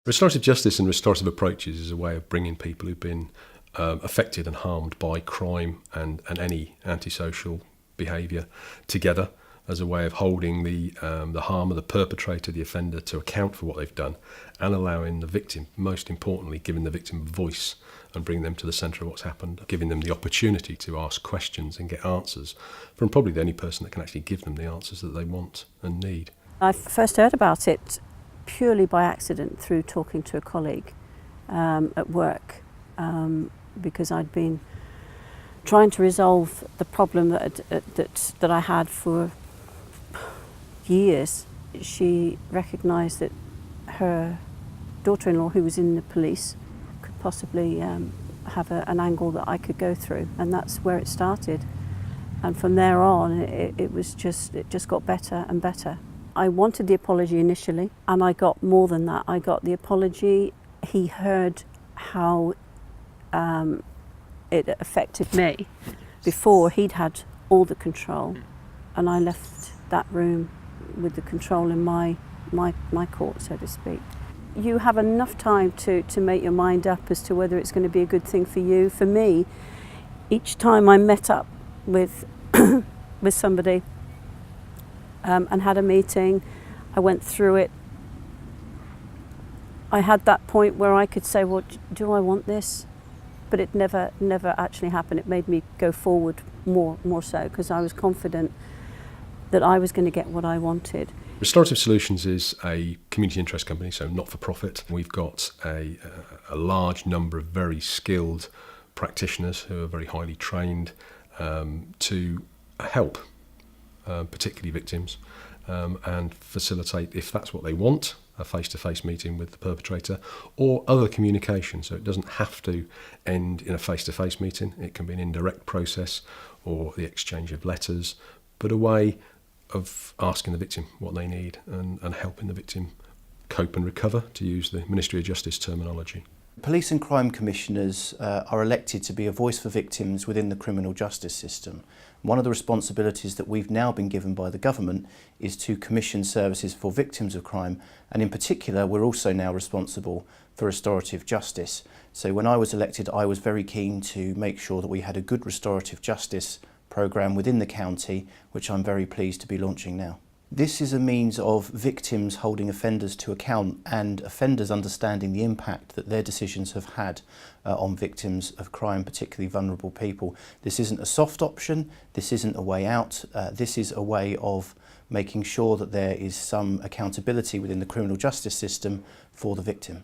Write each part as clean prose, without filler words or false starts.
Restorative justice and restorative approaches is a way of bringing people who've been affected and harmed by crime and any antisocial behaviour together as a way of holding the harm of the perpetrator, the offender, to account for what they've done, and allowing the victim, most importantly, giving the victim a voice and bring them to the centre of what's happened, giving them the opportunity to ask questions and get answers from probably the only person that can actually give them the answers that they want and need. I first heard about it purely by accident through talking to a colleague at work, because I'd been trying to resolve the problem that I had for years. She recognised that her daughter-in-law, who was in the police, could possibly have an angle that I could go through, and that's where it started. And from there on, it just got better and better. I wanted the apology initially, and I got more than that. I got the apology. He heard how it affected me before he'd had all the control, and I left that room with the control in my court, so to speak. You have enough time to make your mind up as to whether it's going to be a good thing for you. For me, each time I met up with with somebody and had a meeting, I went through it. I had that point where I could say, well, do I want this? But it never actually happened. It made me go forward more so, because I was confident that I was going to get what I wanted. Restorative Solutions is a community interest company, so not for profit. We've got a large number of very skilled practitioners who are very highly trained to help particularly victims, and facilitate, if that's what they want, a face-to-face meeting with the perpetrator or other communication. So it doesn't have to end in a face-to-face meeting. It can be an indirect process or the exchange of letters, but a way of asking the victim what they need and helping the victim cope and recover, to use the Ministry of Justice terminology. Police and crime commissioners are elected to be a voice for victims within the criminal justice system. One of the responsibilities that we've now been given by the government is to commission services for victims of crime, and in particular we're also now responsible for restorative justice. So when I was elected, I was very keen to make sure that we had a good restorative justice programme within the county, which I'm very pleased to be launching now. This is a means of victims holding offenders to account and offenders understanding the impact that their decisions have had on victims of crime, particularly vulnerable people. This isn't a soft option, this isn't a way out, this is a way of making sure that there is some accountability within the criminal justice system for the victim.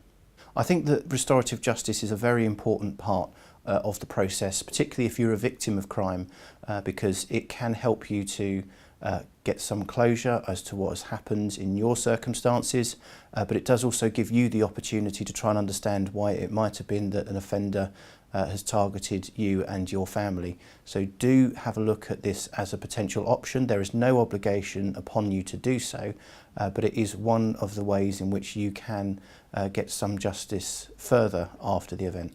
I think that restorative justice is a very important part of the process, particularly if you're a victim of crime, because it can help you to get some closure as to what has happened in your circumstances, but it does also give you the opportunity to try and understand why it might have been that an offender has targeted you and your family. So do have a look at this as a potential option. There is no obligation upon you to do so, but it is one of the ways in which you can get some justice further after the event.